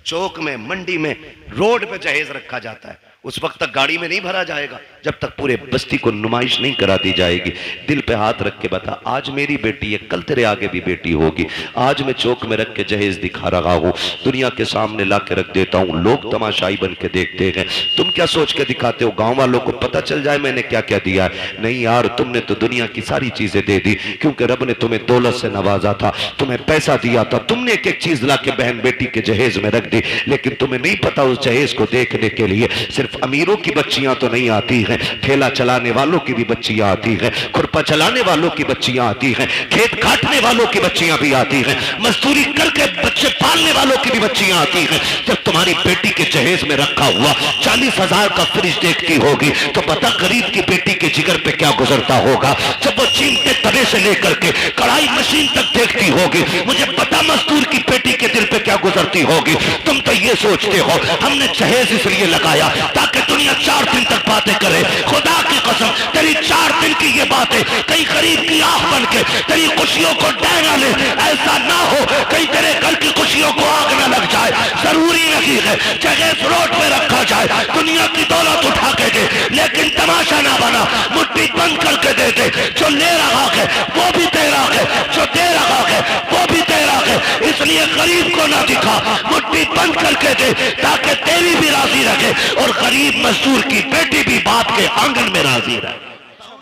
चौक में, मंडी में, रोड पे जहेज रखा जाता है। उस वक्त तक गाड़ी में नहीं भरा जाएगा जब तक पूरे बस्ती को नुमाइश नहीं करा दी जाएगी। दिल पे हाथ रख के बता, आज मेरी बेटी है, कल तेरे आगे भी बेटी होगी। आज मैं चौक में रख के जहेज दिखा रहा हूँ, दुनिया के सामने ला के रख देता हूँ, लोग तमाशाई बन के देखते हैं। तुम क्या सोच के दिखाते हो, गाँव वालों को पता चल जाए मैंने क्या क्या दिया है? नहीं यार, तुमने तो दुनिया की सारी चीजें दे दी, क्योंकि रब ने तुम्हें दौलत से नवाजा था, तुम्हें पैसा दिया था, तुमने एक एक चीज ला के बहन बेटी के जहेज में रख दी। लेकिन तुम्हें नहीं पता उस जहेज को देखने के लिए सिर्फ अमीरों की बच्चियां तो नहीं आती हैं, ठेला चलाने वालों की भी बच्चियां आती हैं, खुरपा चलाने वालों की बच्चियां आती हैं, खेत काटने वालों की बच्चियां भी आती हैं, मजदूरी करके बच्चे पालने वालों की भी बच्चियां आती हैं। जब तुम्हारी बेटी के जहेज में रखा हुआ 40,000 का फ्रिज देखती होगी तो पता गरीब की बेटी के जिगर पे क्या गुजरता होगा। जब वो चीमते तवे से लेकर के कढ़ाई मशीन तक देखती होगी, मुझे पता मजदूर की बेटी के दिल पे क्या गुजरती होगी। तुम तो ये सोचते हो हमने जहेज इसलिए लगाया ताकि दुनिया 4 दिन तक बातें करे। खुदा की कसम, तेरी 4 दिन की ये बातें कहीं गरीब की आंख बन के तेरी खुशियों को डहना ले। ऐसा ना हो कहीं तेरे घर की खुशियों को आग ना लग जाए। जरूरी नहीं है जहेज रोड पे रखा जाए, दुनिया की दौलत उठा के दे, लेकिन तमाशा ना बना, मुट्ठी बंद करके दे दे। जो ले रहा है वो भी तेरा है, जो दे रहा है वो भी तेरा है। इसलिए गरीब को ना दिखा, मुट्ठी बंद करके दे ताकि तेरी भी राजी रखे और गरीब मजदूर की बेटी भी बाप के आंगन में राजी रहे।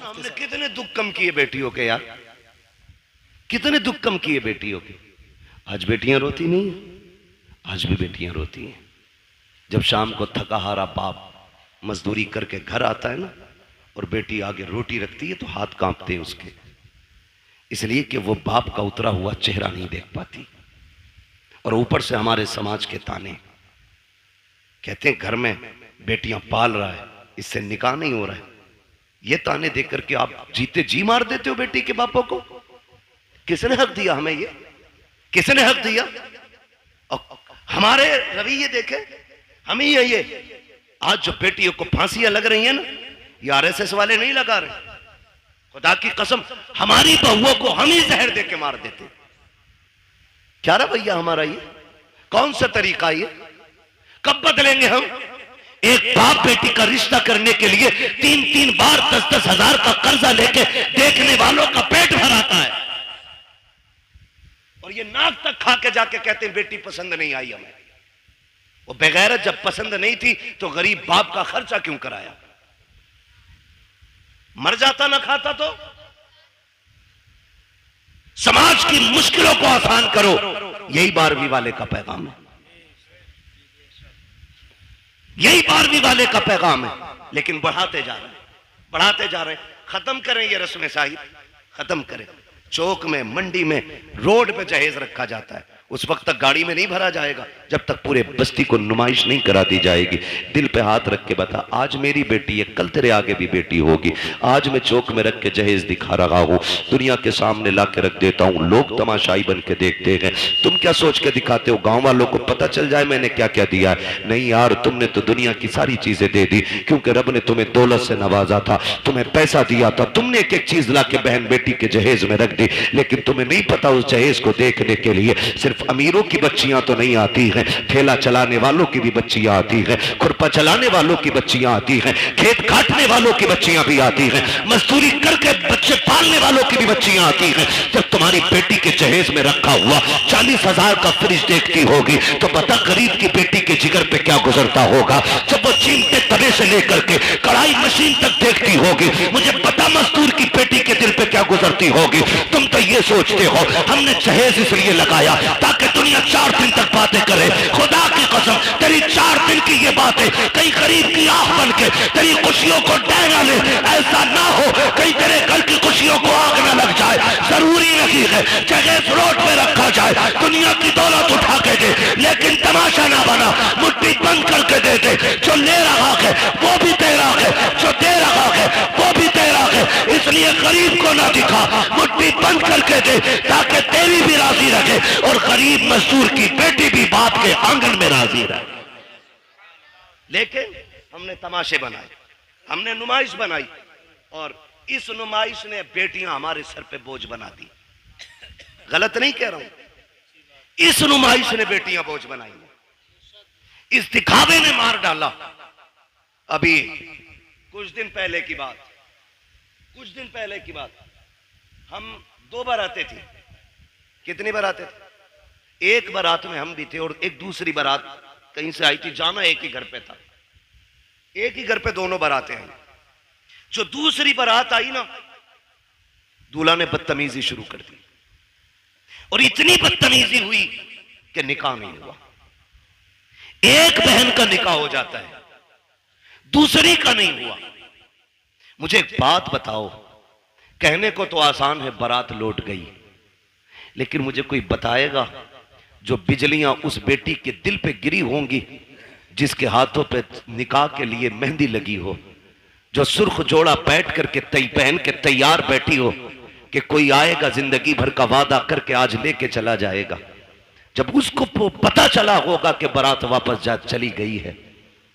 हमने कितने दुख कम किए बेटियों के यार, कितने दुख कम किए बेटियों के। आज बेटियां रोती नहीं है, आज भी बेटियां रोती हैं। जब शाम को थका हारा बाप मजदूरी करके घर आता है ना और बेटी आगे रोटी रखती है तो हाथ कांपते हैं उसके, इसलिए कि वो बाप का उतरा हुआ चेहरा नहीं देख पाती। और ऊपर से हमारे समाज के ताने, कहते हैं घर में बेटियां पाल रहा है, इससे निकाह नहीं हो रहा है। ये ताने देख करके आप जीते जी मार देते हो बेटी के बापों को। किसने हक दिया हमें ये, किसने हक दिया? और हमारे रवैये देखे हम ही है ये। आज जो बेटियों को फांसियां लग रही है ना, ये आरएसएस वाले नहीं लगा रहे। खुदा की कसम, हमारी बहुओं को हम ही जहर दे के मार देते। क्या रवैया हमारा ये, कौन सा तरीका ये? कब बदलेंगे हम? एक बाप बेटी का रिश्ता करने के लिए 3-3 बार 10-10 हजार का कर्जा लेके देखने वालों का पेट भराता है, और ये नाक तक खा के जाके कहते हैं बेटी पसंद नहीं आई हमें। वो बेगैरत जब पसंद नहीं थी तो गरीब बाप का खर्चा क्यों कराया? मर जाता ना खाता तो। समाज की मुश्किलों को आसान करो, यही 12वीं वाले का पैगाम है, यही 12वीं वाले का पैगाम है। लेकिन बढ़ाते जा रहे हैं, बढ़ाते जा रहे हैं। खत्म करें ये रस्म साहिब, खत्म करें। चौक में, मंडी में, रोड पे जहेज रखा जाता है, उस वक्त तक गाड़ी में नहीं भरा जाएगा जब तक पूरे बस्ती को नुमाइश नहीं करा दी जाएगी। दिल पे हाथ रख के बता, आज मेरी बेटी है, कल तेरे आगे भी बेटी होगी। आज मैं चौक में रख के जहेज दिखा रहा हूँ, दुनिया के सामने ला के रख देता हूँ, लोग तमाशाई बन के देखते हैं। तुम क्या सोच के दिखाते हो, गाँव वालों को पता चल जाए मैंने क्या क्या दिया है? नहीं यार, तुमने तो दुनिया की सारी चीजें दे दी, क्योंकि रब ने तुम्हें दौलत से नवाजा था, तुम्हें पैसा दिया था, तुमने एक एक चीज ला के बहन बेटी के जहेज में रख दी। लेकिन तुम्हें नहीं पता उस जहेज को देखने के लिए सिर्फ अमीरों की बच्चियां तो नहीं आती हैं, ठेला चलाने वालों की भी बच्चियां आती हैं, खुरपा चलाने वालों की बच्चियां आती हैं, खेत काटने वालों की बच्चियां भी आती हैं, मजदूरी करके बच्चे पालने वालों की भी बच्चियां आती हैं। जब तुम्हारी बेटी के जहेज में रखा हुआ 40,000 का फ्रिज देखती होगी तो पता गरीब की बेटी के जिगर पे क्या गुजरता होगा। जब वो चीमते तवे से लेकर के कढ़ाई मशीन तक देखती होगी, मुझे पता मजदूर की बेटी के दिल पे क्या गुजरती होगी। तुम तो ये सोचते हो हमने जहेज इसलिए लगाया ताकि दुनिया 4 दिन तक बातें करे। खुदा की कसम, तेरी 4 दिन की ये बातें कहीं गरीब की आंख बन के तेरी खुशियों को डहना ले। ऐसा ना हो कहीं तेरे घर की खुशियों को आग ना लग जाए। जरूरी नहीं है जहेज रोड पे रखा जाए, दुनिया की दौलत उठा के दे, लेकिन तमाशा ना बना, मुट्ठी बंद करके दे दे। जो ले रहा है वो भी तेरा है, जो दे रहा है वो भी तेरा है। इसलिए गरीब को ना दिखा, मुट्ठी बंद करके दे ताकि तेरी भी राजी रखे और गरीब मजदूर की बेटी भी बाप के आंगन में राजी रहे। लेकिन हमने तमाशे बनाए, हमने नुमाइश बनाई, और इस नुमाइश ने बेटियां हमारे सर पे बोझ बना दी। गलत नहीं कह रहा हूं, इस नुमाइश ने बेटियां बोझ बनाई। इस दिखावे ने मार डाला। अभी कुछ दिन पहले की बात, हम 2 बारातें थी। कितनी बारातें थी? एक बारात में हम भी थे और एक दूसरी बारात कहीं से आई थी। जाना एक ही घर पे था, एक ही घर पे दोनों बारातें आई। जो दूसरी बारात आई ना, दूल्हा ने बदतमीजी शुरू कर दी और इतनी बदतमीजी हुई कि निकाह नहीं हुआ। एक बहन का निकाह हो जाता है, दूसरी का नहीं हुआ। मुझे एक बात बताओ, कहने को तो आसान है बारात लौट गई, लेकिन मुझे कोई बताएगा जो बिजलियां उस बेटी के दिल पे गिरी होंगी जिसके हाथों पे निकाह के लिए मेहंदी लगी हो, जो सुर्ख जोड़ा बैठ करके पहन के तैयार बैठी हो कि कोई आएगा जिंदगी भर का वादा करके आज लेके चला जाएगा। जब उसको पता चला होगा कि बारात वापस चली गई है,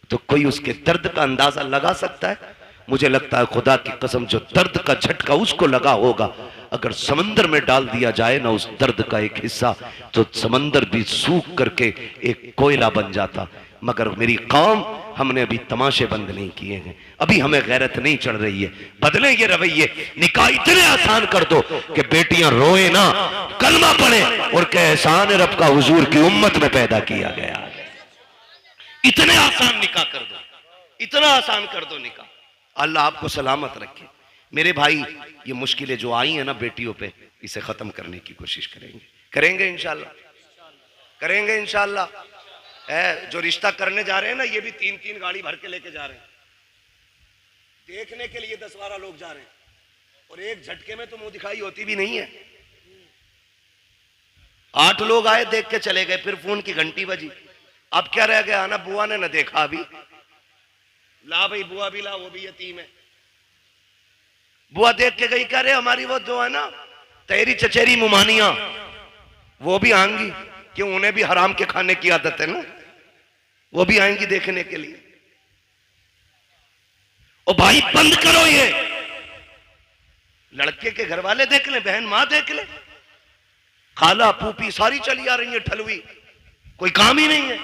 तो कोई उसके दर्द का अंदाजा लगा सकता है? मुझे लगता है खुदा की कसम जो दर्द का झटका उसको लगा होगा, अगर समंदर में डाल दिया जाए ना उस दर्द का एक हिस्सा, तो समंदर भी सूख करके एक कोयला बन जाता। मगर मेरी कौम, हमने अभी तमाशे बंद नहीं किए हैं, अभी हमें गैरत नहीं चढ़ रही है। बदले ये रवैये, निकाह इतने आसान कर दो कि बेटियां रोए ना, कलमा पढ़े और कहे एहसान रब का हुजूर की उम्मत में पैदा किया गया। इतने आसान निकाह कर दो, इतना आसान कर दो निकाह। अल्लाह आपको सलामत रखे। मेरे भाई, ये मुश्किलें जो आई हैं ना बेटियों पे, इसे खत्म करने की कोशिश करेंगे इंशाल्लाह, करेंगे इंशाल्लाह। जो रिश्ता करने जा रहे हैं ना, ये भी 3-3 गाड़ी भर के लेके जा रहे हैं। देखने के लिए 10-12 लोग जा रहे हैं और एक झटके में तो मुंह दिखाई होती भी नहीं है। 8 लोग आए, देख के चले गए, फिर फोन की घंटी बजी। अब क्या रह गया ना, बुआ ने न देखा अभी, ला भाई बुआ भी ला, वो भी यतीम है। बुआ देख के गई, कह रहे हमारी वो जो है ना तेरी चचेरी मुमानिया, वो भी आएंगी, क्यों उन्हें भी हराम के खाने की आदत है ना, वो भी आएंगी देखने के लिए। ओ भाई बंद करो ये, लड़के के घर वाले देख ले, बहन मां देख ले, खाला फूफी सारी चली आ रही है ठलवी, कोई काम ही नहीं है।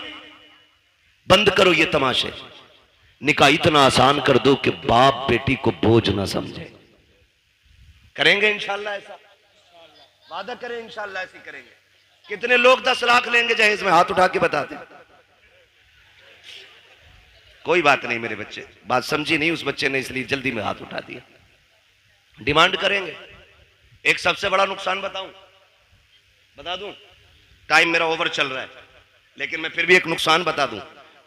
बंद करो ये तमाशे, निकाह इतना आसान कर दो कि बाप बेटी को बोझ ना समझे। करेंगे इंशाल्लाह ऐसा, वादा करें इंशाल्लाह ऐसी करेंगे। कितने लोग 10 लाख लेंगे जहेज में? हाथ उठा के बता दें। कोई बात नहीं मेरे बच्चे, बात समझी नहीं उस बच्चे ने, इसलिए जल्दी में हाथ उठा दिया। डिमांड करेंगे। एक सबसे बड़ा नुकसान बता दूं, टाइम मेरा ओवर चल रहा है, लेकिन मैं फिर भी एक नुकसान बता दूं।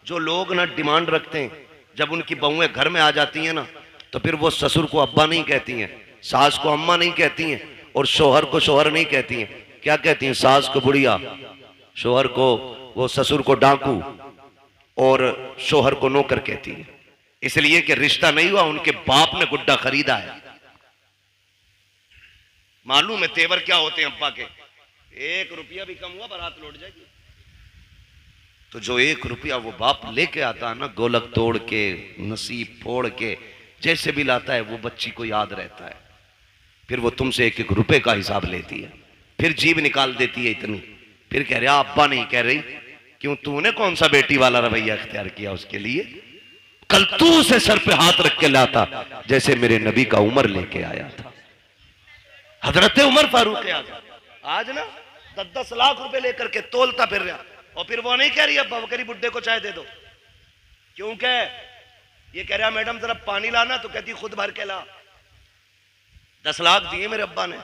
जो लोग ना डिमांड रखते हैं, जब उनकी बहुएं घर में आ जाती हैं ना, तो फिर वो ससुर को अब्बा नहीं कहती हैं, सास को अम्मा नहीं कहती हैं, और शोहर को शोहर नहीं कहती हैं। क्या कहती हैं? सास को बुढ़िया, शोहर को, वो ससुर को डाकू और शोहर को नौकर कहती है। इसलिए कि रिश्ता नहीं हुआ, उनके बाप ने गुड्डा खरीदा है। मालूम है तेवर क्या होते हैं अब्बा के? 1 रुपया भी कम हुआ बारात लौट जाएगी। तो जो 1 रुपया वो बाप लेके आता है ना, गोलक तोड़ के, नसीब फोड़ के, जैसे भी लाता है, वो बच्ची को याद रहता है। फिर वो तुमसे 1-1 रुपए का हिसाब लेती है, फिर जीभ निकाल देती है इतनी, फिर कह रहे अब्बा नहीं कह रही, क्यों तूने कौन सा बेटी वाला रवैया इख्तियार किया उसके लिए? कल तू उसे सर पे हाथ रख के लाता, जैसे मेरे नबी का उमर लेके आया था, हजरत उमर फारूक आज़म। आज ना 10-10 लाख रुपए लेकर के तोलता फिर रहा, और फिर वो नहीं कह रही अब्बा बकरी बुड्ढे को चाय दे दो, क्यों कह, ये कह रहा मैडम जरा पानी लाना, तो कहती खुद भर के ला। 10 लाख दिए मेरे अब्बा ने,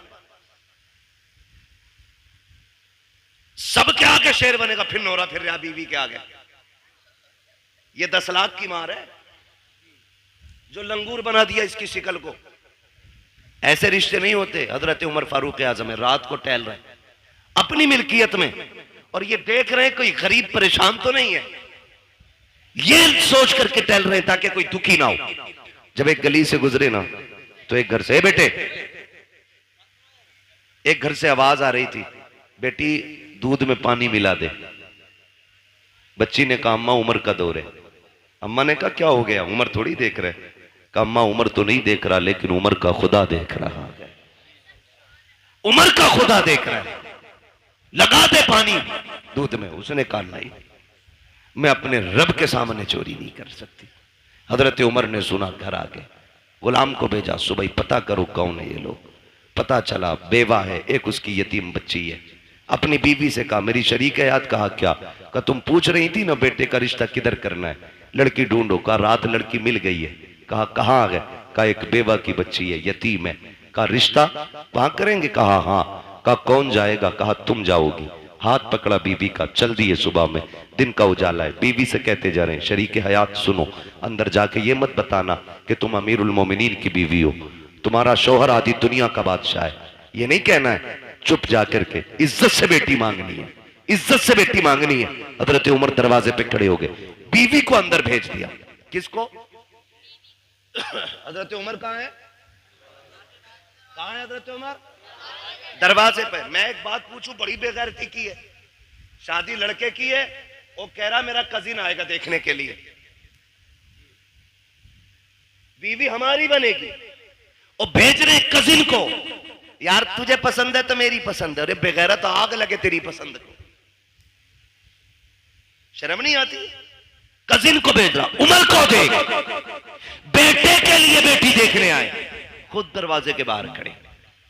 सब के आगे शेर बनेगा, फिर नोरा फिर रहा बीवी के आगे। ये 10 लाख की मार है जो लंगूर बना दिया इसकी शिकल को। ऐसे रिश्ते नहीं होते। हजरत उमर फारूक आज़म है, रात को टहल रहे अपनी मिल्कियत में, और ये देख रहे हैं कोई गरीब परेशान तो नहीं है, ये सोच करके टहल रहे ताकि कोई दुखी ना हो। जब एक गली से गुजरे ना, तो एक घर से, बेटे, एक घर से आवाज आ रही थी, बेटी दूध में पानी मिला दे। बच्ची ने कहा अम्मा उमर का दौर है। अम्मा ने कहा क्या हो गया? उमर थोड़ी देख रहे। कहा अम्मा उमर तो नहीं देख रहा, लेकिन उमर का खुदा देख रहा है, उमर का खुदा देख रहा है, लगा दे पानी दूध में। उसने कहा नहीं। मैं अपने रब के सामने चोरी नहीं कर सकती। हजरत उमर ने सुना, घर आ गए, गुलाम को भेजा, सुबह पता करो कौन है ये लोग। पता चला बेवा है, एक उसकी यतीम बच्ची है। अपनी बीवी से कहा मेरी शरीक है याद। कहा क्या? कहा तुम पूछ रही थी ना बेटे का रिश्ता किधर करना है, लड़की ढूंढो। कहा रात लड़की मिल गई है। कहा कहाँ है? कहा एक बेवा की बच्ची है, यतीम है। कहा रिश्ता वहां करेंगे? कहा हाँ। कहा कौन जाएगा? कहा तुम जाओगी। हाथ पकड़ा बीबी का, चल दिए। सुबह में दिन का उजाला है, बीवी से कहते जा रहे हैं शरीक हयात सुनो, अंदर जाके ये मत बताना कि तुम अमीरुल मोमिनीन की बीवी हो, तुम्हारा शौहर आधी दुनिया का बादशाह है, ये नहीं कहना है। चुप जाकर के इज्जत से बेटी मांगनी है, इज्जत से बेटी मांगनी है। हजरत उमर दरवाजे पे खड़े हो गए, बीवी को अंदर भेज दिया। किसको? हजरत उमर कहाँ है? कहाँ है हजरत उमर? दरवाजे पे। मैं एक बात पूछूं, बड़ी बेगैरती की है, शादी लड़के की है, वो कह रहा मेरा कजिन आएगा देखने के लिए, बीवी हमारी बनेगी, और भेज रहे कजिन को। यार तुझे पसंद है तो मेरी पसंद है, अरे बेगैरत तो आग लगे तेरी पसंद को, शर्म नहीं आती? कजिन को भेज रहा, उमर को देख, बेटे के लिए बेटी देखने आए, खुद दरवाजे के बाहर खड़े।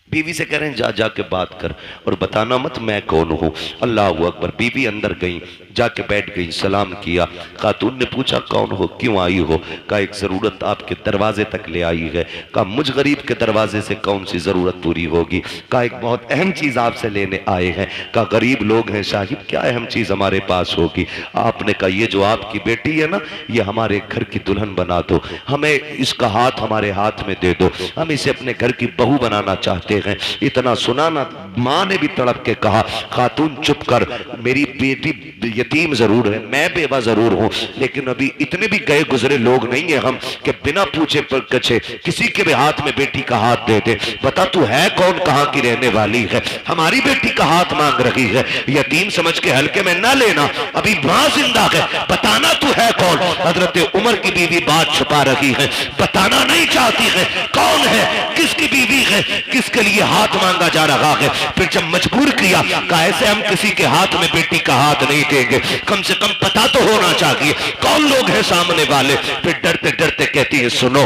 बीवी से कह रहे हैं जा जाके बात कर और बताना मत मैं कौन हूं। अल्लाह अकबर। बीवी अंदर गई, जाके बैठ गई, सलाम किया। खातून ने पूछा कौन हो, क्यों आई हो? कहा एक जरूरत आपके दरवाजे तक ले आई है। कहा मुझ गरीब के दरवाजे से कौन सी जरूरत पूरी होगी? कहा एक बहुत अहम चीज आपसे लेने आए हैं। कहा गरीब लोग हैं साहिब, क्या अहम चीज हमारे पास होगी? आपने कहा ये जो आपकी बेटी है ना, ये हमारे घर की दुल्हन बना दो, हमें इसका हाथ हमारे हाथ में दे दो, हम इसे अपने घर की बहू बनाना चाहते हैं। इतना सुना ना, मां ने भी तड़प के कहा खातून चुप कर, मेरी बेटी यतीम जरूर है, मैं बेवा जरूर हूं, लेकिन अभी इतने भी गए गुजरे लोग नहीं है हम कि बिना पूछे कछे किसी के भी हाथ में बेटी का हाथ दे दे। बता तू है कौन, कहां की रहने वाली है, हमारी बेटी का हाथ मांग रही है? यतीम समझ के हल्के में ना लेना, अभी मां जिंदा है, बताना तू है कौन? हजरत उमर की बीवी बात छुपा रही है, बताना नहीं चाहती है कौन है, किसकी बीवी है, किसके लिए हाथ मांगा जा रहा है। फिर जब मजबूर किया, कहा ऐसे हम किसी के हाथ में बेटी का हाथ नहीं देंगे, कम से कम पता तो होना चाहिए कौन लोग हैं सामने वाले। फिर डरते डरते कहती है सुनो,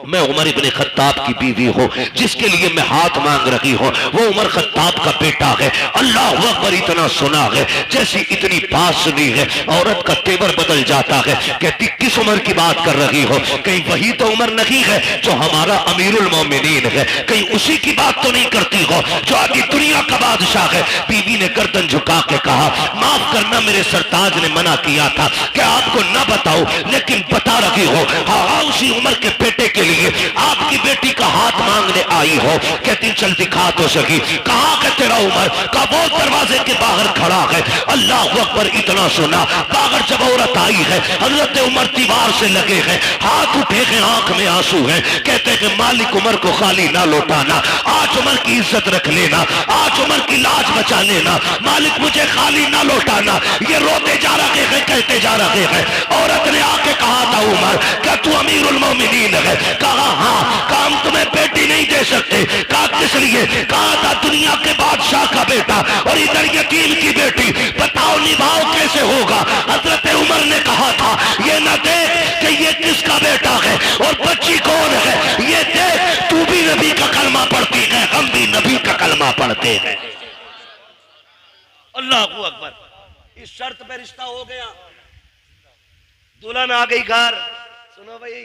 मैं उमर इब्ने खत्ताब की बीवी हूं, जिसके लिए मैं हाथ मांग रही हूं वो उमर खत्ताब का बेटा है। अल्लाह अकबर। इतना सुना है, जैसी इतनी बात सुनी है औरत का तेवर बदल जाता है। कहती किस उमर की बात कर रही हो? कहीं वही तो उमर नहीं है जो हमारा अमीरुल मोमिनीन है? कहीं उसी की बात तो नहीं करती हो जो आधी दुनिया का बादशाह है? बीवी ने गर्दन झुका के कहा माफ करना, मेरे सरताज ने मना किया था कि आपको ना बताओ, लेकिन बता रही हो। हाँ, उसी उमर के बेटे के लिए आपकी बेटी का हाथ मांगने आई हो। कहती चल दिखा तो सकी, कहाँ है तेरा उमर? का वो दरवाजे के बाहर खड़ा है। अल्लाह अकबर। इतना सुना, बाहर जब औरत आई है, हजरत उमर दीवार से लगे हैं, हाथ उठे हैं, आंख में आंसू हैं, कहते हैं मालिक उमर को खाली ना लौटाना, आज उमर की इज्जत रख लेना, आज उमर की लाज बचा लेना, मालिक मुझे खाली ना लौटाना। ये रोते जा रहे हैं, कहते जा रहे हैं। औरत ने आके कहा था उमर क्या तू अमीरुल मोमिनीन है? कहा हाँ। काम तुम्हें बेटी नहीं दे सकते। कहा किस लिए? कहा था दुनिया के बादशाह का बेटा और इधर यतीम की बेटी, बताओ निभाओ कैसे होगा? हजरत उमर ने कहा था ये न देख कि ये किसका बेटा है और बच्ची कौन है, ये देख तू भी नबी का कलमा पढ़ती है, हम भी नबी का कलमा पढ़ते हैं। अल्लाह अकबर। इस शर्त पे रिश्ता हो गया, दुल्हन आ गई घर। सुनो भाई,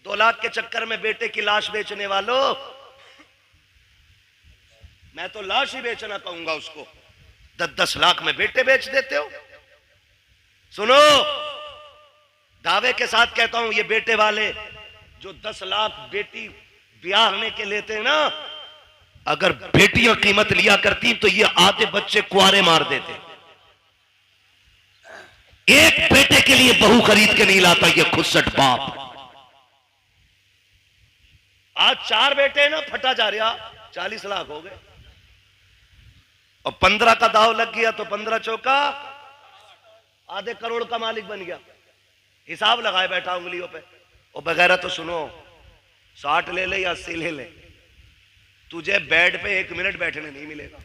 2 लाख के चक्कर में बेटे की लाश बेचने वालों, मैं तो लाश ही बेचना कहूंगा उसको। 10-10 लाख में बेटे बेच देते हो। सुनो, दावे के साथ कहता हूं, ये बेटे वाले जो 10 लाख बेटी ब्याहने के लेते हैं ना, अगर बेटियां कीमत लिया करती तो ये आधे बच्चे कुआरे मार देते। एक बेटे के लिए बहू खरीद के नहीं लाता ये खुदसट बाप। आज 4 बेटे ना, फटा जा रहा, 40 लाख हो गए, और 15 का दाव लग गया तो 15 चौका आधे करोड़ का मालिक बन गया। हिसाब लगाए बैठा उंगलियों पे। और बगैर तो सुनो, 60 ले ले या 80 ले ले, तुझे बेड पे 1 मिनट बैठने नहीं मिलेगा।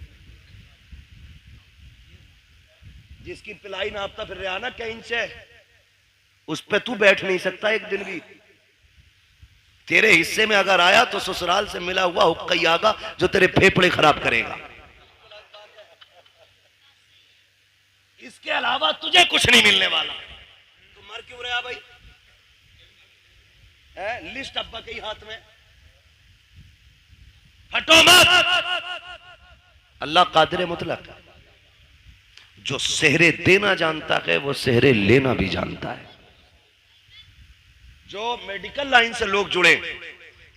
जिसकी पिलाई नापता फिर रहा ना कहीं से, उस पे तू बैठ नहीं सकता एक दिन भी। तेरे हिस्से में अगर आया तो ससुराल से मिला हुआ हुक्का ही आगा जो तेरे फेफड़े खराब करेगा। इसके अलावा तुझे कुछ नहीं मिलने वाला। तू मर क्यों रहा भाई? लिस्ट अब्बा के ही हाथ में, हटो मत। अल्लाह कादिर मुतलक, जो सेहरे देना जानता है वो सेहरे लेना भी जानता है। जो मेडिकल लाइन से लोग जुड़े,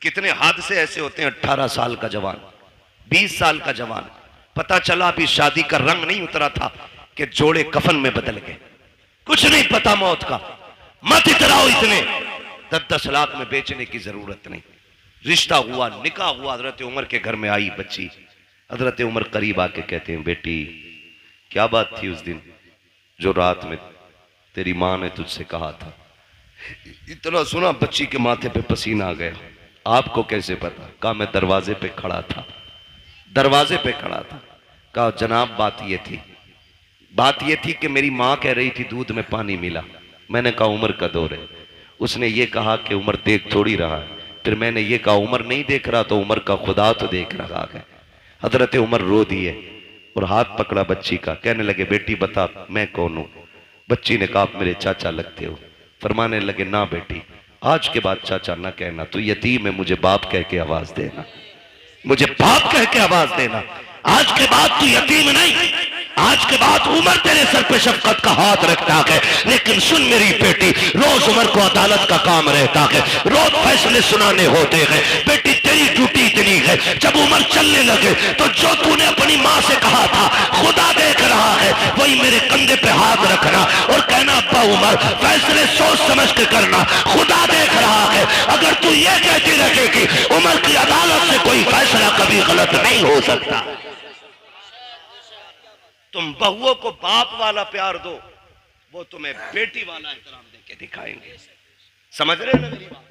कितने हादसे ऐसे होते हैं। 18 साल का जवान, 20 साल का जवान, पता चला अभी शादी का रंग नहीं उतरा था कि जोड़े कफन में बदल गए। कुछ नहीं पता मौत का। मत इतराओ इतने, 10-10 लाख में बेचने की जरूरत नहीं। रिश्ता हुआ, निकाह हुआ, हजरत उमर के घर में आई बच्ची। हजरत उमर करीब आके कहते हैं, बेटी क्या बात थी उस दिन जो रात में तेरी माँ ने तुझसे कहा था? इतना सुना बच्ची के माथे पे पसीना आ गया। आपको कैसे पता? कहा मैं दरवाजे पे खड़ा था, दरवाजे पे खड़ा था। कहा जनाब बात ये थी कि मेरी माँ कह रही थी दूध में पानी मिला। मैंने कहा उमर का दौर है। उसने ये कहा कि उमर देख थोड़ी रहा है। फिर मैंने ये कहा उमर नहीं देख रहा तो उमर का खुदा तो देख रहा है। हजरत उमर रो दिए और हाथ पकड़ा बच्ची का। कहने लगे बेटी बता मैं कौन हूं? बच्ची ने कहा आप मेरे चाचा लगते हो। फरमाने लगे ना बेटी, आज के बाद चाचा ना कहना, तू यतीम है, मुझे बाप कह के आवाज देना, मुझे बाप कह के आवाज देना। आज के बाद तू यतीम नहीं, आज के बाद उमर तेरे सर पे शफकत का हाथ रखता है। लेकिन सुन मेरी बेटी, रोज उमर को अदालत का काम रहता है, रोज फैसले सुनाने होते हैं। बेटी तेरी ड्यूटी इतनी है, जब उमर चलने लगे तो जो तूने अपनी माँ से कहा था खुदा देख रहा है, वही मेरे कंधे पे हाथ रखना और कहना अब्बा उमर फैसले सोच समझ के करना, खुदा देख रहा है। अगर तू ये कहती रखेगी उमर की अदालत से कोई फैसला कभी गलत नहीं हो सकता। तुम बहुओं को बाप वाला प्यार दो, वो तुम्हें बेटी वाला एहतराम देके दिखाएंगे। समझ रहे हो ना मेरी बात?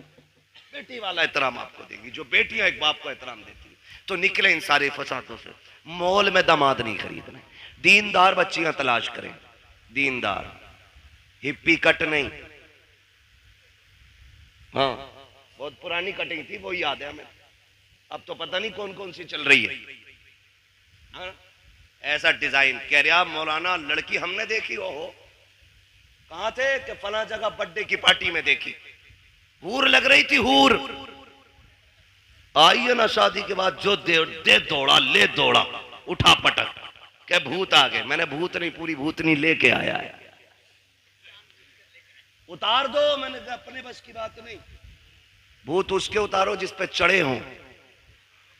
बेटी वाला एहतराम आपको देगी। जो बेटियां एक बाप को एहतराम देती तो निकले इन सारे फसादों से। मॉल में दामाद नहीं खरीदने, दीनदार बच्चियां तलाश करें, दीनदार, हिप्पी कट नहीं। हाँ बहुत पुरानी कटिंग थी वो याद है हमें, अब तो पता नहीं कौन कौन सी चल रही है। हाँ? ऐसा डिजाइन कह रहा मौलाना लड़की हमने देखी। ओहो कहां थे? कि फला जगह बर्थडे की पार्टी में देखी, हूर लग रही थी, हूर। आई है ना शादी के बाद जो दे दौड़ा, ले दौड़ा, उठा पटक के भूत आ गए। मैंने भूत नहीं, पूरी भूतनी लेके आया है। उतार दो, मैंने कहा अपने बस की बात नहीं। भूत उसके उतारो जिस पे चढ़े हों,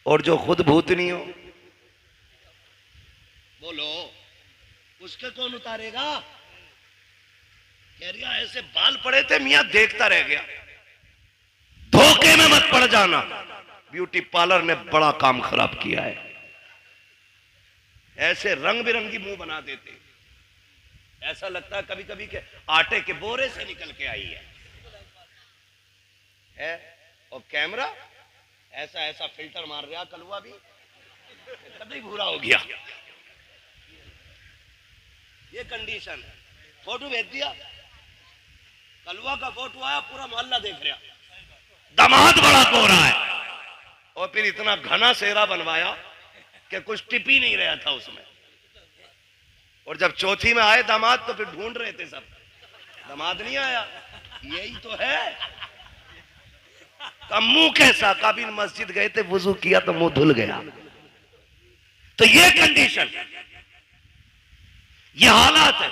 और जो खुद भूतनी हो। बोलो उसके कौन उतारेगा? कह रहा ऐसे बाल पड़े थे मियां, देखता रह गया। धोखे में मत पड़ जाना, ब्यूटी पार्लर ने बड़ा काम खराब किया है। ऐसे रंग बिरंगी मुंह बना देते, ऐसा लगता है कभी कभी के आटे के बोरे से निकल के आई है। और कैमरा ऐसा ऐसा फिल्टर मार रहा, कलुआ भी कभी भूरा हो गया। ये कंडीशन है। फोटो भेज दिया, कलवा का फोटो आया, पूरा मोहल्ला देख रहा, दामाद बड़ा गोरा है। और फिर इतना घना सेहरा बनवाया कि कुछ टिप ही नहीं रहा था उसमें। और जब चौथी में आए दामाद तो फिर ढूंढ रहे थे सब, दामाद नहीं आया। यही तो है। का मुंह कैसा? कभी मस्जिद गए थे, वुजू किया तो मुंह धुल गया। तो ये कंडीशन, ये हालात है।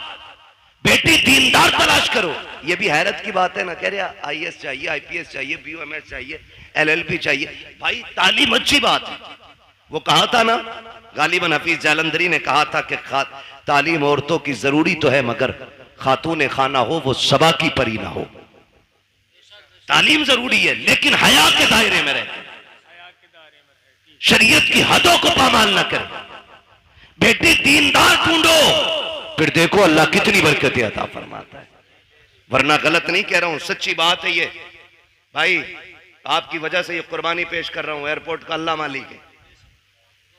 बेटी दीनदार तलाश करो। ये भी हैरत की बात है ना, कह रहा आईएएस चाहिए, आईपीएस चाहिए, बीओएमएस चाहिए, एलएलबी चाहिए। भाई तालीम अच्छी बात है। वो कहा था ना, गालिबन हफीज जालंधरी ने कहा था कि तालीम औरतों की जरूरी तो है, मगर खातून खाना हो वो सबा की परी ना हो। तालीम जरूरी है लेकिन हया के दायरे में रहे, शरीयत की हदों को पामाल न करे। बेटी दीनदार ढूंढो, फिर देखो अल्लाह कितनी बरकतें अता फरमाता है। वरना गलत नहीं कह रहा हूं, सच्ची बात है ये। भाई आपकी वजह से ये कुर्बानी पेश कर रहा हूं, एयरपोर्ट का अल्लाह मालिक है,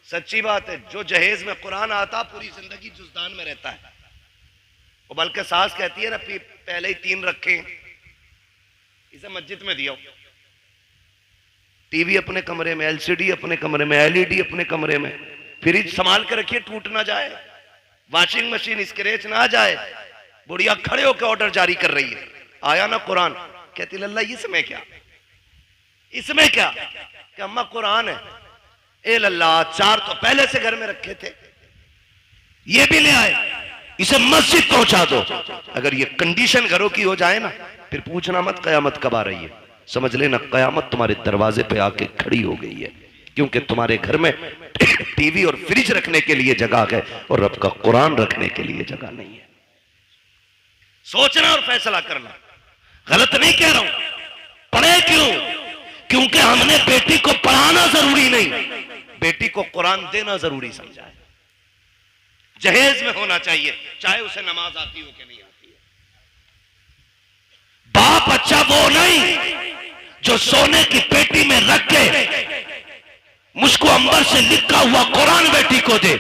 सच्ची बात है। जो जहेज में कुरान आता पूरी जिंदगी जुजदान में रहता है। और बल्कि सास कहती है ना पहले ही 3 रखे, इसे मस्जिद में दिया। टीवी अपने कमरे में, एलसीडी अपने कमरे में, एलईडी अपने कमरे में, फ्रिज संभाल के रखिए टूट ना जाए, वॉशिंग मशीन स्क्रैच ना जाए। बुढ़िया खड़े होकर ऑर्डर जारी कर रही है, आया ना कुरान, कहती लल्ला इसमें क्या, इसमें क्या, कि अम्मा कुरान है। ए लल्ला 4 तो पहले से घर में रखे थे, ये भी ले आए, इसे मस्जिद पहुंचा दो। अगर ये कंडीशन घरों की हो जाए ना, फिर पूछना मत कयामत कब आ रही है, समझ लेना कयामत तुम्हारे दरवाजे पे आके खड़ी हो गई है। क्योंकि तुम्हारे घर में टीवी और फ्रिज रखने के लिए जगह है और रब का कुरान रखने के लिए जगह नहीं है। सोचना और फैसला करना। गलत नहीं कह रहा हूं, पढ़े क्यों? क्योंकि हमने बेटी को पढ़ाना जरूरी नहीं, बेटी को कुरान देना जरूरी समझा है। जहेज में होना चाहिए, चाहे उसे नमाज आती हो कि नहीं आती है। बाप अच्छा वो नहीं जो सोने की पेटी में रख के मुझको अंबर से लिखा हुआ कुरान बेटी को दे।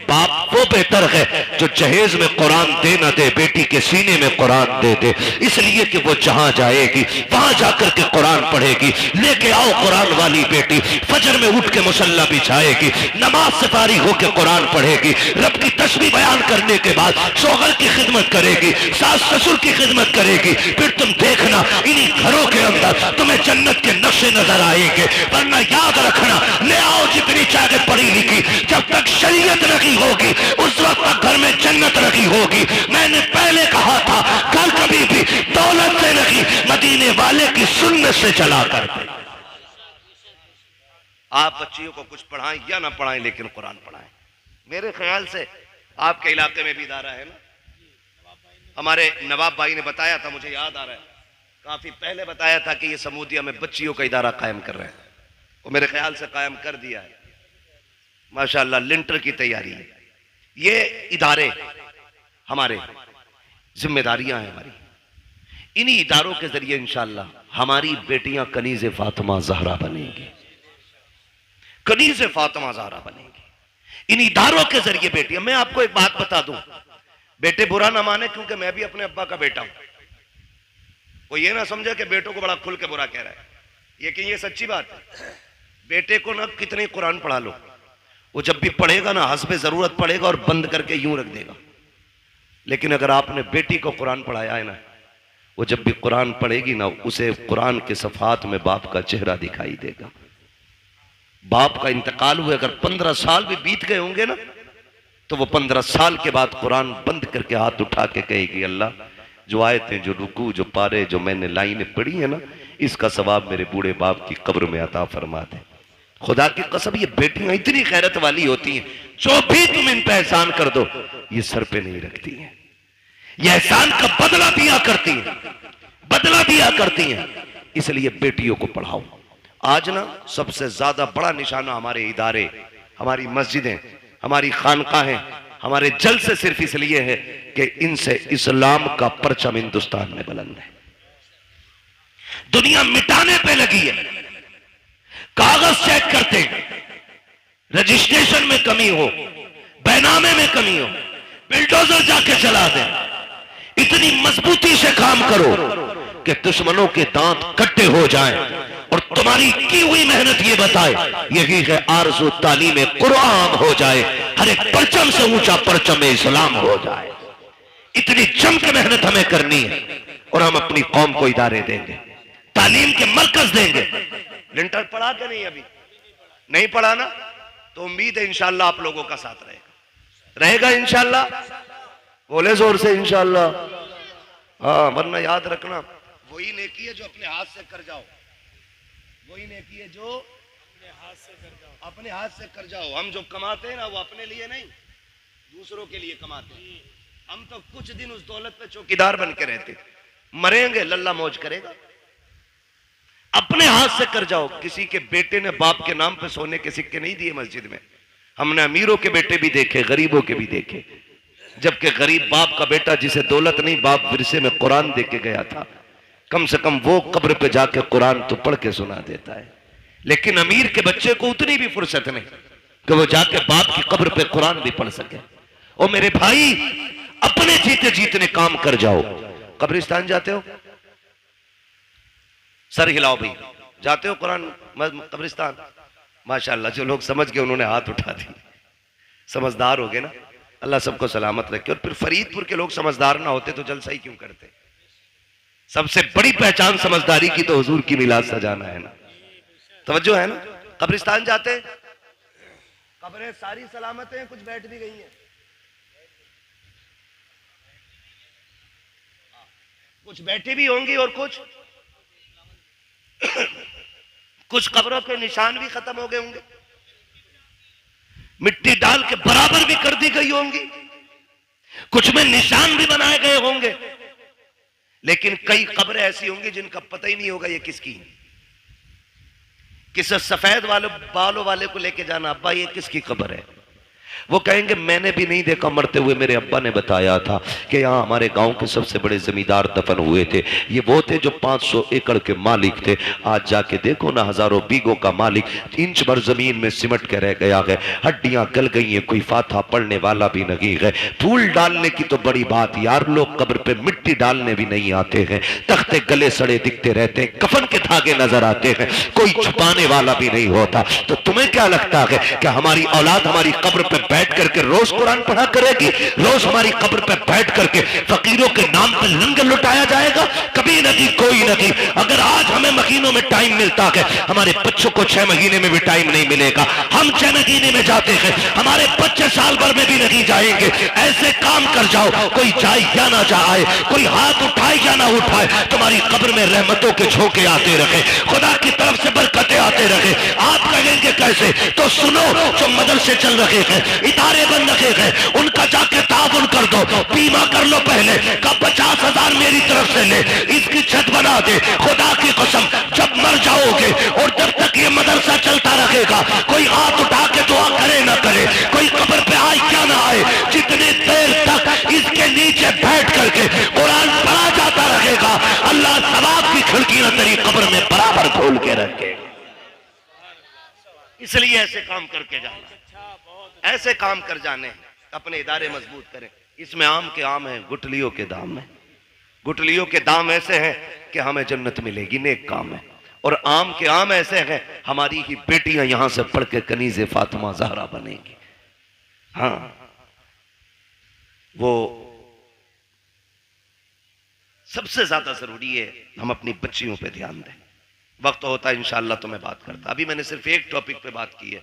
बाप वो बेहतर है जो जहेज में कुरान दे ना दे, बेटी के सीने में कुरान दे दे, इसलिए कि वो जहां जाएगी वहां जाकर के कुरान पढ़ेगी। लेके आओ कुरान वाली बेटी, फजर में उठ के मुसल्ला बिछाएगी, नमाज से फारिग होकर कुरान पढ़ेगी, रब की तस्बीह बयान करने के बाद शौहर की खिदमत करेगी, सास ससुर की खिदमत करेगी। फिर तुम देखना इन्हीं घरों के अंदर तुम्हें जन्नत के नक्शे नजर आएंगे। वरना याद रखना, ले आओ जितनी चाहे पढ़ी लिखी, जब तक शरीयत नहीं होगी उस वक्त तक घर में जन्नत नहीं होगी। मैंने पहले कहा था, घर कभी भी दौलत से नहीं, मदीने वाले की सुन्नत से चला करते। आप बच्चियों को कुछ पढ़ाएं या ना पढ़ाएं, लेकिन कुरान पढ़ाएं। मेरे ख्याल से आपके इलाके में भी इदारा है ना, हमारे नवाब भाई ने बताया था, मुझे याद आ रहा है, काफी पहले बताया था कि ये समूदिया में बच्चियों का इदारा कायम कर रहे हैं, और मेरे ख्याल से कायम कर दिया है माशाल्लाह। लिंटर की तैयारी है। ये इदारे हमारे जिम्मेदारियां हैं हमारी, इन्हीं इदारों के जरिए इंशाल्लाह हमारी बेटियां कनीज़े फातिमा ज़हरा बनेंगी, कनीज़े फातिमा ज़हरा बनेंगी इन इदारों के जरिए बेटियां। मैं आपको एक बात बता दूं, बेटे बुरा ना माने, क्योंकि मैं भी अपने अब्बा का बेटा हूं। वो ये ना समझे कि बेटों को बड़ा खुल के बुरा कह रहा है, लेकिन ये सच्ची बात है। बेटे को ना कितने कुरान पढ़ा लो, वो जब भी पढ़ेगा ना हस्बे जरूरत पढ़ेगा और बंद करके यूं रख देगा। लेकिन अगर आपने बेटी को कुरान पढ़ाया है ना, वो जब भी कुरान पढ़ेगी ना, उसे कुरान के सफात में बाप का चेहरा दिखाई देगा। बाप का इंतकाल हुए अगर 15 साल भी बीत गए होंगे ना, तो वो 15 साल के बाद कुरान बंद करके हाथ उठा के कहेगी, अल्लाह जो आयतें, जो रुकू, जो पारे, जो मैंने लाइनें पढ़ी है ना, इसका सवाब मेरे बूढ़े बाप की कब्र में अता फरमा दे। खुदा की कसम, ये बेटियां इतनी गैरत वाली होती हैं, जो भी तुम इन पे एहसान कर दो ये सर पे नहीं रखती हैं, ये एहसान का बदला दिया करती हैं, बदला दिया करती हैं। इसलिए बेटियों को पढ़ाओ। आज ना सबसे ज्यादा बड़ा निशाना हमारे इदारे, हमारी मस्जिदें, हमारी खानकाहें, हमारे जलसे सिर्फ इसलिए है कि इनसे इस्लाम का परचम हिंदुस्तान में बुलंद है। दुनिया मिटाने पे लगी है, कागज चेक करते हैं, रजिस्ट्रेशन में कमी हो, बैनामे में कमी हो, बिल्डोजर जाके चला दें। इतनी मजबूती से काम करो कि दुश्मनों के दांत कट्टे हो जाएं और तुम्हारी की हुई मेहनत ये बताए, यही है आरज़ू तालीम कुरान हो जाए, हर एक परचम से ऊंचा परचम इस्लाम हो जाए। इतनी जम के मेहनत हमें करनी है और हम अपनी कौम को इदारे देंगे, तालीम के मरकज देंगे। लिंटर पढ़ा के नहीं, अभी नहीं पढ़ा ना, तो उम्मीद है इंशाल्लाह आप लोगों का साथ रहेगा इंशाल्लाह। बोले जोर से इंशाल्लाह। हाँ, वरना याद रखना, वही नेकी है जो अपने हाथ से कर जाओ, वही नेकी है जो अपने हाथ से कर जाओ, अपने हाथ से कर जाओ। हम जो कमाते हैं ना, वो अपने लिए नहीं, दूसरों के लिए कमाते हैं। हम तो कुछ दिन उस दौलत पे चौकीदार बन के रहते, मरेंगे लल्ला मौज करेगा। अपने हाथ से कर जाओ। किसी के बेटे ने बाप के नाम पे सोने के सिक्के नहीं दिए मस्जिद में। हमने अमीरों के बेटे भी देखे, गरीबों के भी देखे, जबकि गरीब बाप का बेटा जिसे दौलत नहीं, बाप विरसे में कुरान दे के गया था, कम से कम वो कब्र पे जाके कुरान तो पढ़ के सुना देता है। लेकिन अमीर के बच्चे को उतनी भी फुर्सत नहीं कि वो जाके बाप की कब्र पे कुरान भी पढ़ सके। और मेरे भाई, अपने जीते जीतने काम कर जाओ। कब्रिस्तान जाते हो? सर हिलाओ भाई। जाते हो कुरान कब्रिस्तान? माशाल्लाह, जो लोग समझ गए उन्होंने हाथ उठा दी। समझदार हो गए ना, अल्लाह सबको सलामत रखे। और फिर फरीदपुर के लोग समझदार ना होते तो जलसा ही क्यों करते? सबसे बड़ी पहचान समझदारी की तो हुजूर की मिलाद सजाना है ना। तवज्जो है ना? कब्रिस्तान जाते, कब्रें सारी सलामत हैं, कुछ बैठ भी गई हैं, कुछ बैठी भी होंगी और कुछ कब्रों के निशान भी खत्म हो गए होंगे, मिट्टी डाल के बराबर भी कर दी गई होंगी, कुछ में निशान भी बनाए गए होंगे। लेकिन कई कब्रें ऐसी होंगी जिनका पता ही नहीं होगा ये किसकी। किसी सफेद वाले बालों वाले को लेके जाना, अब्बा ये किसकी कब्र है? वो कहेंगे मैंने भी नहीं देखा मरते हुए, मेरे अब्बा ने बताया था कि यहाँ हमारे गांव के सबसे बड़े जमींदार दफन हुए थे। ये वो थे जो 500 एकड़ के मालिक थे। आज जाके देखो ना, हजारों बीघों का मालिक इंच भर जमीन में सिमट के रह गया है, हड्डियां गल गई हैं, कोई फाथा पढ़ने वाला भी नहीं है। फूल डालने की तो बड़ी बात यार, लोग कब्र पे मिट्टी डालने भी नहीं आते हैं, तख्ते गले सड़े दिखते रहते हैं, कफन के धागे नजर आते हैं, कोई छुपाने वाला भी नहीं होता। तो तुम्हें क्या लगता है कि हमारी औलाद हमारी कब्र पे बैठ करके रोज कुरान पढ़ा करेगी? रोज हमारी कब्र पे बैठ करके फकीरों के नाम पर लंगर लुटाया जाएगा? कभी नहीं, कोई नहीं। अगर आज हमें महीनों में टाइम मिलता है, हमारे बच्चों को 6 महीने में भी टाइम नहीं मिलेगा। हम 6 महीने में जाते हैं, हमारे बच्चे साल भर में भी नहीं जाएंगे। ऐसे काम कर जाओ, कोई जाए या ना जाए, कोई हाथ उठाए या ना उठाए, तुम्हारी कब्र में रहमतों के झोंके आते रहे, खुदा की तरफ से बरकतें आते रहे। आप कहेंगे कैसे? तो सुनो, जो मदरसे चल रहे हैं, इदारे बन रखे हैं, उनका जाके ताउन कर दो, बीमा कर लो पहले का 50,000 मेरी तरफ से ले, इसकी छत बना दे। खुदा की कसम, जब मर जाओगे और जब तक ये मदरसा चलता रहेगा, कोई हाथ उठा के दुआ करे ना करे, कोई कब्र पे आए क्या ना आए, जितनी देर तक इसके नीचे बैठ करके कुरान पढ़ा जाता रहेगा, अल्लाह सवाब की खिड़कियां तेरी कब्र में बराबर खोल के रखे। इसलिए ऐसे काम करके जाना, ऐसे काम कर जाने, अपने इदारे मजबूत करें। इसमें आम के आम है, गुठलियों के दाम है। गुठलियों के दाम ऐसे हैं कि हमें जन्नत मिलेगी, नेक काम है। और आम के आम ऐसे हैं, हमारी ही बेटियां यहां से पढ़ के कनीज़े फातिमा ज़हरा बनेगी। हाँ, वो सबसे ज्यादा जरूरी है हम अपनी बच्चियों पे ध्यान दें। वक्त होता है इंशाअल्लाह तो मैं बात करता, अभी मैंने सिर्फ एक टॉपिक पे बात की है।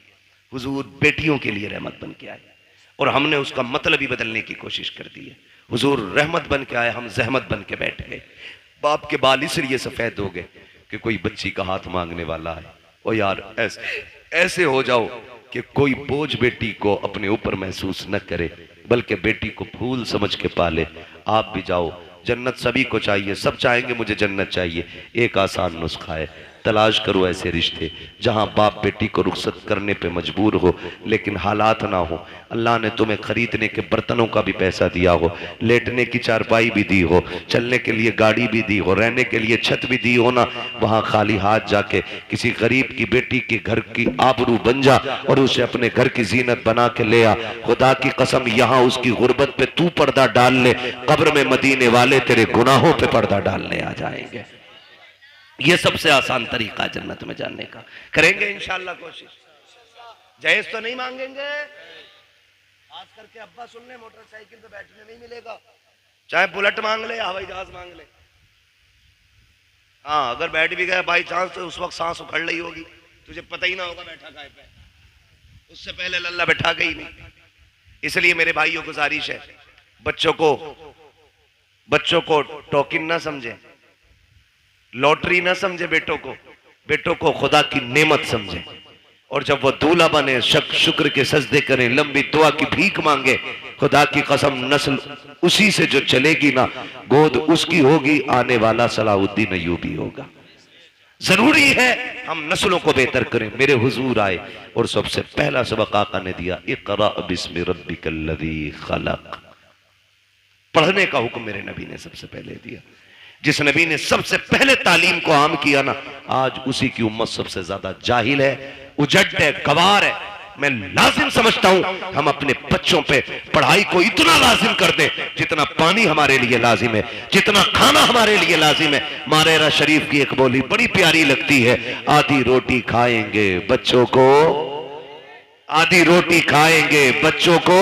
हुजूर बेटियों के लिए रहमत बन के आए और हमने उसका मतलब ही बदलने की कोशिश कर दी है। हुजूर रहमत बन के आए, हम जहमत बन के बैठ गए। बाप के बाल इसलिए सफेद हो गए कि कोई बच्ची का हाथ मांगने वाला है। ओ यार, ऐसे हो जाओ कि कोई बोझ बेटी को अपने ऊपर महसूस न करे, बल्कि बेटी को फूल समझ के पाले। आप भी जाओ, जन्नत सभी को चाहिए, सब चाहेंगे मुझे जन्नत चाहिए। एक आसान नुस्खा है, तलाश करो ऐसे रिश्ते जहां बाप बेटी को रुखसत करने पे मजबूर हो, लेकिन हालात ना हो। अल्लाह ने तुम्हें खरीदने के बर्तनों का भी पैसा दिया हो, लेटने की चारपाई भी दी हो, चलने के लिए गाड़ी भी दी हो, रहने के लिए छत भी दी हो ना, वहां खाली हाथ जाके किसी गरीब की बेटी के घर की आबरू बन जा और उसे अपने घर की जीनत बना के ले आ। खुदा की कसम, यहाँ उसकी गुर्बत पे तू पर्दा डाल ले, कब्र में मदीने वाले तेरे गुनाहों पे पर्दा डालने आ जाएंगे। ये सबसे आसान तरीका जन्नत में जाने का। करेंगे इंशाअल्लाह कोशिश। जहेज तो नहीं मांगेंगे, खास करके अब्बा सुन ले, मोटरसाइकिल पे बैठने नहीं मिलेगा, चाहे बुलेट मांग ले, हवाई जहाज मांग ले। हाँ, अगर बैठ भी गया बाई चांस तो उस वक्त सांस उखड़ रही होगी, तुझे पता ही ना होगा बैठा काय पे, उससे पहले लल्ला बैठा गई नहीं। इसलिए मेरे भाइयों गुजारिश है, बच्चों को टोकिन ना समझे, लॉटरी ना समझे, बेटों को खुदा की नेमत समझे। और जब वो दूल्हा बने, शुक्र के सजदे करें, लंबी दुआ की भीख मांगे। खुदा की कसम, नस्ल उसी से जो चलेगी ना, गोद उसकी होगी, आने वाला सलाहुद्दीन अय्यूबी होगा। जरूरी है हम नस्लों को बेहतर करें। मेरे हुजूर आए और सबसे पहला सबक आका ने दिया, इक़रा बिस्मि रब्बिकल्लज़ी खलक़। पढ़ने का हुक्म मेरे नबी ने सबसे पहले दिया। जिस नबी ने सबसे पहले तालीम को आम किया ना, आज उसी की उम्मत सबसे ज्यादा जाहिल है, उजड़ है, गवार है। मैं लाजिम समझता हूं हम अपने बच्चों पे पढ़ाई को इतना लाजिम कर दें जितना पानी हमारे लिए लाजिम है, जितना खाना हमारे लिए लाजिम है। मारेरा शरीफ की एक बोली बड़ी प्यारी लगती है, आधी रोटी खाएंगे बच्चों को, आधी रोटी खाएंगे बच्चों को।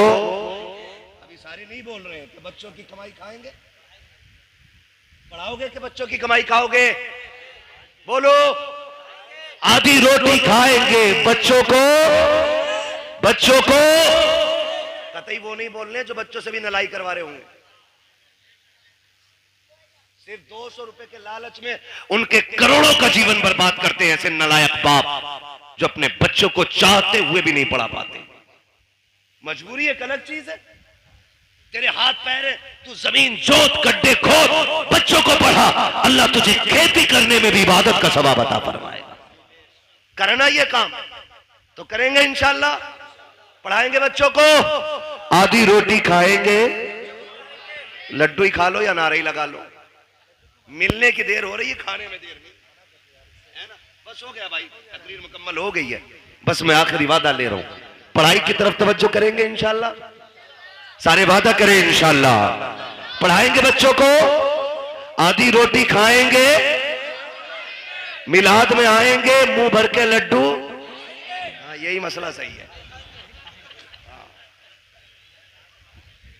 अभी सारे नहीं बोल रहे हैं कि बच्चों की कमाई खाएंगे, पढ़ाओगे कि बच्चों की कमाई खाओगे? बोलो। आधी रोटी खाएंगे बच्चों को, बच्चों को। कतई वो नहीं बोल रहे जो बच्चों से भी नलाई करवा रहे होंगे। सिर्फ 200 रुपए के लालच में उनके करोड़ों का जीवन बर्बाद करते हैं ऐसे नलायक बाप जो अपने बच्चों को चाहते हुए भी नहीं पढ़ा पाते। मजबूरी एक अलग चीज है, तेरे हाथ पैर है, तू जमीन जोत गड्ढे खोद बच्चों को पढ़ा, अल्लाह तुझे खेती करने में भी इबादत का सवाब अता फरमाएगा। करना ये काम तो करेंगे इंशाअल्लाह, पढ़ाएंगे बच्चों को। आधी रोटी खाएंगे, लड्डू ही खा लो या नारे ही लगा लो, मिलने की देर हो रही है, खाने में देर नहीं है ना। बस हो गया भाई, तकरीर मुकम्मल हो गई है, बस मैं आखिरी वादा ले रहा हूं, पढ़ाई की तरफ तवज्जो करेंगे इंशाअल्लाह, सारे वादा करें इंशाअल्लाह, पढ़ाएंगे बच्चों को, आधी रोटी खाएंगे, मिलाद में आएंगे मुंह भर के लड्डू। हाँ यही मसला सही है।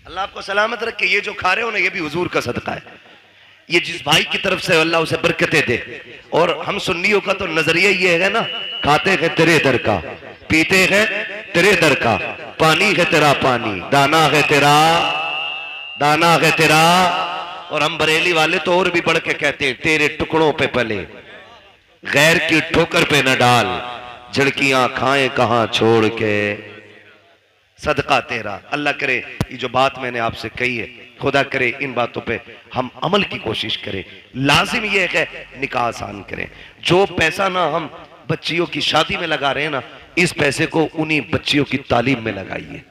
अल्लाह आपको सलामत रखे। ये जो खा रहे हो ना ये भी हुजूर का सदका है, ये जिस भाई की तरफ से अल्लाह उसे बरकतें दे। और हम सुन्नियों का तो नजरिया ये है ना, खाते हैं तेरे दर का, पीते हैं तेरे दर का, पानी है तेरा पानी, दाना है तेरा, दाना है तेरा। और हम बरेली वाले तो और भी बढ़ के कहते हैं तेरे टुकड़ों पे पले, गैर की ठोकर पे न डाल, झड़कियां खाएं कहां छोड़ के, सदका तेरा। अल्लाह करे ये जो बात मैंने आपसे कही है, खुदा करे इन बातों पे हम अमल की कोशिश करें। लाजिम ये है निकाह आसान करें। जो पैसा ना हम बच्चियों की शादी में लगा रहे हैं ना, इस पैसे को उन्हीं बच्चियों की तालीम में लगाइए,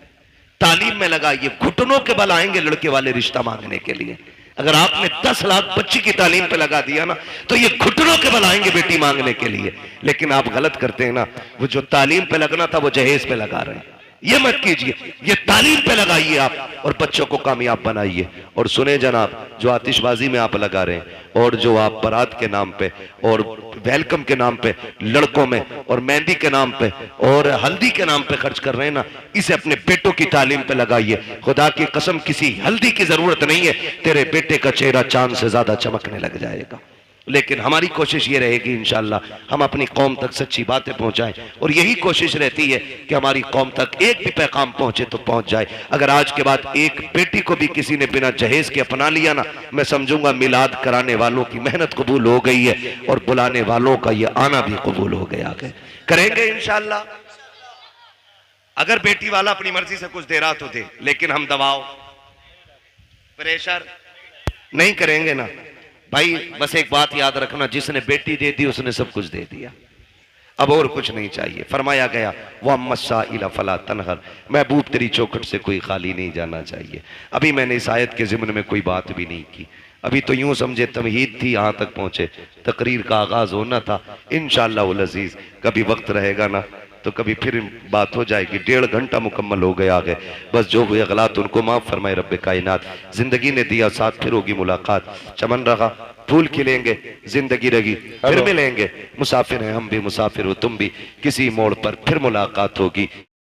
तालीम में लगाइए। घुटनों के बल आएंगे लड़के वाले रिश्ता मांगने के लिए। अगर आपने 10 लाख बच्ची की तालीम पे लगा दिया ना, तो ये घुटनों के बल आएंगे बेटी मांगने के लिए। लेकिन आप गलत करते हैं ना, वो जो तालीम पे लगना था वो जहेज पे लगा रहे हैं। ये मत कीजिए, ये तालीम पे लगाइए आप और बच्चों को कामयाब बनाइए। और सुने जनाब, जो आतिशबाजी में आप लगा रहे हैं और जो आप बारात के नाम पे और वेलकम के नाम पे लड़कों में और मेहंदी के नाम पे और हल्दी के नाम पे खर्च कर रहे हैं ना, इसे अपने बेटों की तालीम पे लगाइए। खुदा की कसम किसी हल्दी की जरूरत नहीं है, तेरे बेटे का चेहरा चांद से ज्यादा चमकने लग जाएगा। लेकिन हमारी कोशिश ये रहेगी इंशाअल्लाह हम अपनी कौम तक सच्ची बातें पहुंचाएं। और यही कोशिश रहती है कि हमारी कौम तक एक भी पैगाम पहुंचे तो पहुंच जाए। अगर आज के बाद एक बेटी को भी किसी ने बिना जहेज के अपना लिया ना, मैं समझूंगा मिलाद कराने वालों की मेहनत कबूल हो गई है और बुलाने वालों का ये आना भी कबूल हो गया है। करेंगे इंशाअल्लाह। अगर बेटी वाला अपनी मर्जी से कुछ दे रहा तो दे, लेकिन हम दबाव प्रेशर नहीं करेंगे ना भाई। बस एक बात याद रखना, जिसने बेटी दे दी उसने सब कुछ दे दिया, अब और कुछ नहीं चाहिए। फरमाया गया वह मस्सा इला फला तनहर, महबूब तेरी चौखट से कोई खाली नहीं जाना चाहिए। अभी मैंने इस आयत के ज़िम्न में कोई बात भी नहीं की, अभी तो यूं समझे तमहीद थी, यहाँ तक पहुंचे, तकरीर का आगाज होना था। इंशाअल्लाह उल अजीज कभी वक्त रहेगा ना तो कभी फिर बात हो जाएगी। 1.5 घंटा मुकम्मल हो गया आगे, बस जो हुए गलत उनको माफ फरमाए रब्बे कायनात। जिंदगी ने दिया साथ, फिर होगी मुलाकात। चमन रहा फूल खिलेंगे, जिंदगी रही फिर मिलेंगे। मुसाफिर हैं हम भी, मुसाफिर हो तुम भी, किसी मोड़ पर फिर मुलाकात होगी।